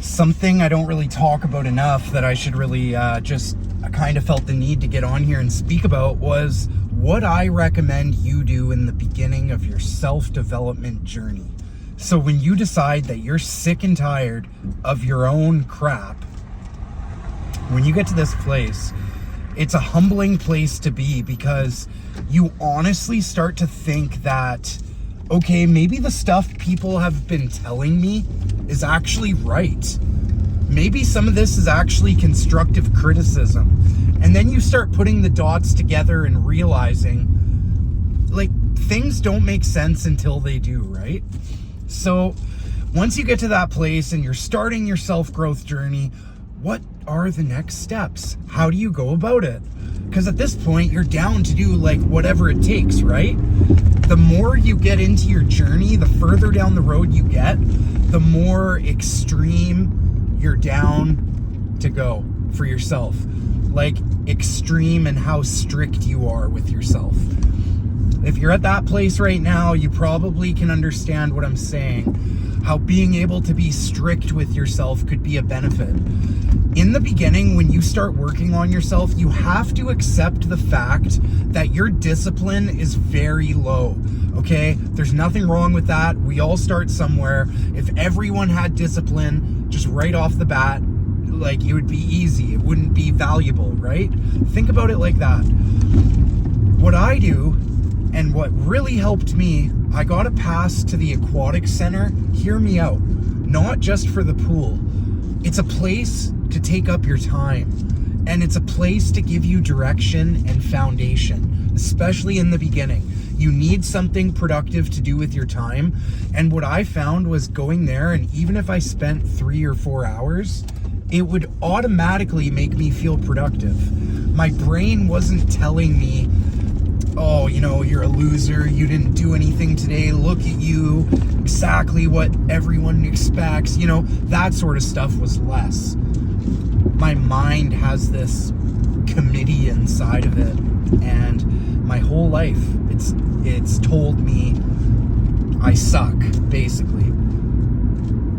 Something I don't really talk about enough that I should really I kind of felt the need to get on here and speak about was what I recommend you do in the beginning of your self-development journey. So when you decide that you're sick and tired of your own crap, when you get to this place, it's a humbling place to be, because you honestly start to think that, okay, maybe the stuff people have been telling me is actually right. Maybe some of this is actually constructive criticism. And then you start putting the dots together and realizing, like, things don't make sense until they do, right? So once you get to that place and you're starting your self-growth journey, what are the next steps? How do you go about it? Because at this point, you're down to do like whatever it takes, right? The more you get into your journey, the further down the road you get, the more extreme you're down to go for yourself. Like extreme in how strict you are with yourself. If you're at that place right now, you probably can understand what I'm saying. How being able to be strict with yourself could be a benefit. In the beginning, when you start working on yourself, you have to accept the fact that your discipline is very low, okay? There's nothing wrong with that. We all start somewhere. If everyone had discipline just right off the bat, like, it would be easy. It wouldn't be valuable, right? Think about it like that. What I do, and what really helped me, I got a pass to the aquatic center. Hear me out. Not just for the pool. It's a place to take up your time. And it's a place to give you direction and foundation, especially in the beginning. You need something productive to do with your time. And what I found was going there, and even if I spent 3 or 4 hours, it would automatically make me feel productive. My brain wasn't telling me, oh, you know, you're a loser, you didn't do anything today, look at you, exactly what everyone expects, you know, that sort of stuff was less. My mind has this committee inside of it, and my whole life, it's told me I suck, basically.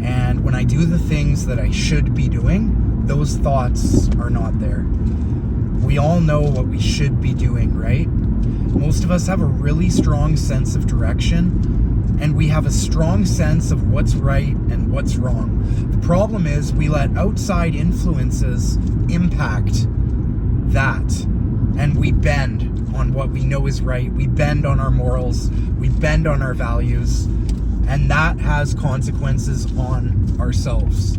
And when I do the things that I should be doing, those thoughts are not there. We all know what we should be doing, right? Most of us have a really strong sense of direction, and we have a strong sense of what's right and what's wrong. The problem is we let outside influences impact that, and we bend on what we know is right. We bend on our morals, we bend on our values, and that has consequences on ourselves.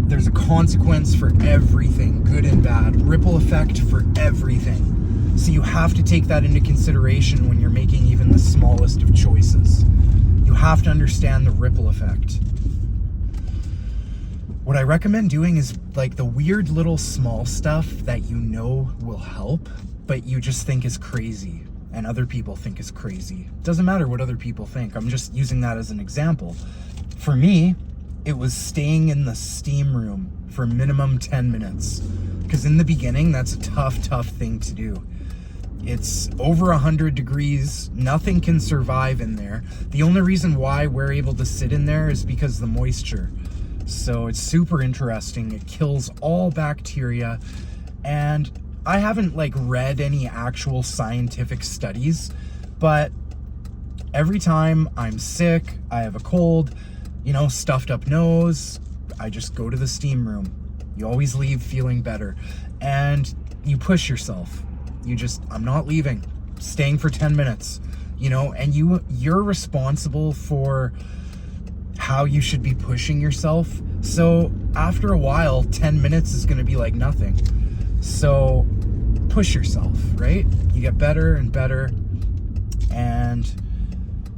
There's a consequence for everything, good and bad, ripple effect for everything. So you have to take that into consideration when you're making even the smallest of choices. You have to understand the ripple effect. What I recommend doing is like the weird little small stuff that you know will help, but you just think is crazy and other people think is crazy. It doesn't matter what other people think. I'm just using that as an example. For me, it was staying in the steam room for minimum 10 minutes. Because in the beginning, that's a tough thing to do. It's over 100 degrees. Nothing can survive in there. The only reason why we're able to sit in there is because of the moisture. So it's super interesting. It kills all bacteria. And I haven't like read any actual scientific studies, but every time I'm sick, I have a cold, you know, stuffed up nose, I just go to the steam room. You always leave feeling better, and you push yourself. I'm not leaving, staying for 10 minutes, you know, and you're responsible for how you should be pushing yourself. So after a while, 10 minutes is going to be like nothing. So push yourself, right? You get better and better, and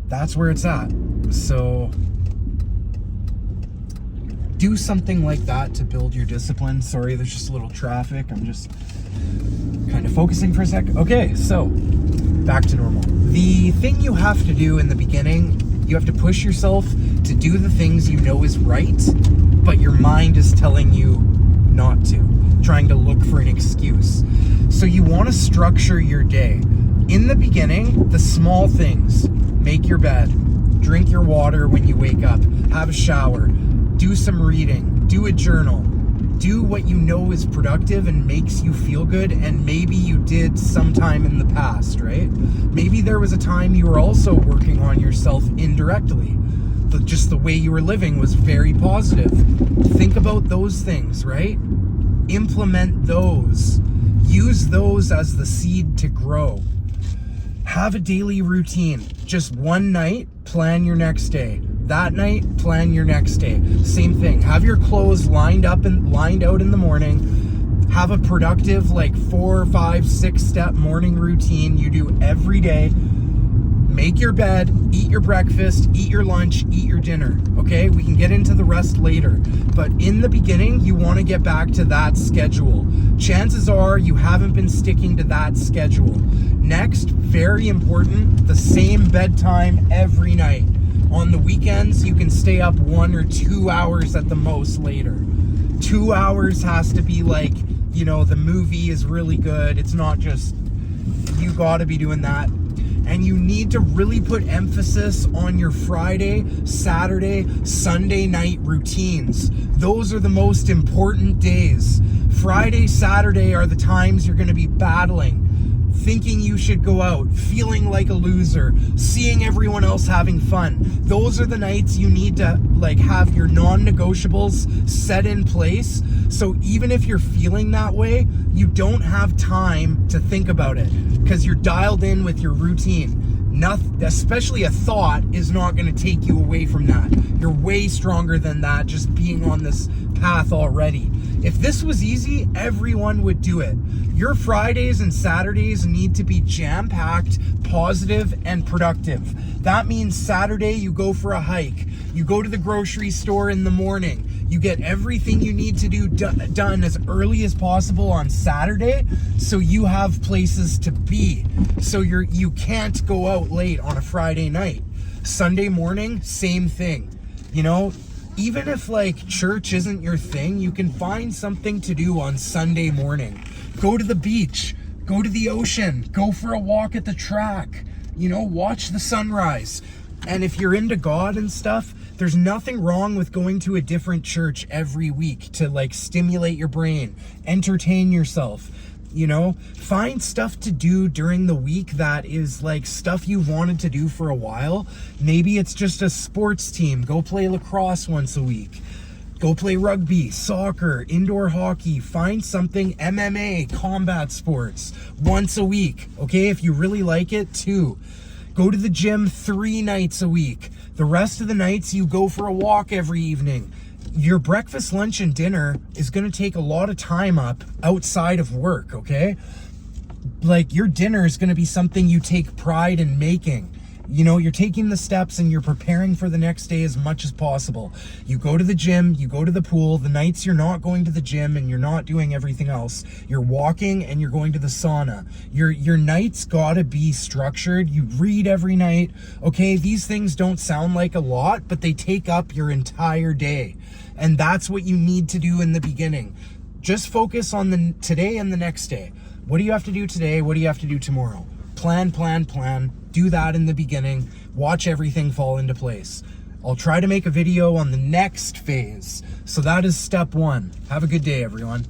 that's where it's at. So do something like that to build your discipline. Sorry, there's just a little traffic. I'm just kind of focusing for a sec. Okay, so back to normal. The thing you have to do in the beginning, you have to push yourself to do the things you know is right, but your mind is telling you not to, trying to look for an excuse. So you want to structure your day. In the beginning, the small things: make your bed, drink your water when you wake up, have a shower, do some reading, do a journal, do what you know is productive and makes you feel good, and maybe you did sometime in the past, right? Maybe there was a time you were also working on yourself indirectly. Just the way you were living was very positive. Think about those things, right? Implement those. Use those as the seed to grow. Have a daily routine. Just one night, plan your next day. That night, plan your next day. Same thing. Have your clothes lined out in the morning. Have a productive 4, 5, 6 step morning routine you do every day. Make your bed, eat your breakfast, eat your lunch, eat your dinner, okay? We can get into the rest later. But in the beginning, you want to get back to that schedule. Chances are you haven't been sticking to that schedule. Next, very important, the same bedtime every night. On the weekends, you can stay up 1 or 2 hours at the most later. 2 hours has to be the movie is really good. It's not just, you gotta be doing that. And you need to really put emphasis on your Friday, Saturday, Sunday night routines. Those are the most important days. Friday, Saturday are the times you're going to be battling, thinking you should go out, feeling like a loser, seeing everyone else having fun. Those are the nights you need to have your non-negotiables set in place. So even if you're feeling that way, you don't have time to think about it because you're dialed in with your routine. Nothing, especially a thought, is not going to take you away from that. You're way stronger than that just being on this path already. If this was easy, everyone would do it. Your Fridays and Saturdays need to be jam-packed, positive, and productive. That means Saturday you go for a hike. You go to the grocery store in the morning. You get everything you need to do done as early as possible on Saturday so you have places to be. So you can't go out late on a Friday night. Sunday morning, same thing. Even if church isn't your thing, you can find something to do on Sunday morning. Go to the beach, go to the ocean, go for a walk at the track, watch the sunrise. And if you're into God and stuff, there's nothing wrong with going to a different church every week to stimulate your brain, entertain yourself. Find stuff to do during the week that is stuff you've wanted to do for a while. Maybe it's just a sports team. Go play lacrosse once a week. Go play rugby, soccer, indoor hockey. Find something, MMA, combat sports, once a week. Okay, if you really like it, 2. Go to the gym 3 nights a week. The rest of the nights you go for a walk every evening. Your breakfast, lunch, and dinner is going to take a lot of time up outside of work, okay? Your dinner is going to be something you take pride in making. You're taking the steps and you're preparing for the next day as much as possible. You go to the gym, you go to the pool. The nights you're not going to the gym and you're not doing everything else, you're walking and you're going to the sauna. Your nights gotta be structured. You read every night. Okay, these things don't sound like a lot, but they take up your entire day. And that's what you need to do in the beginning. Just focus on the today and the next day. What do you have to do today? What do you have to do tomorrow? Plan. Do that in the beginning. Watch everything fall into place. I'll try to make a video on the next phase. So that is step 1. Have a good day, everyone.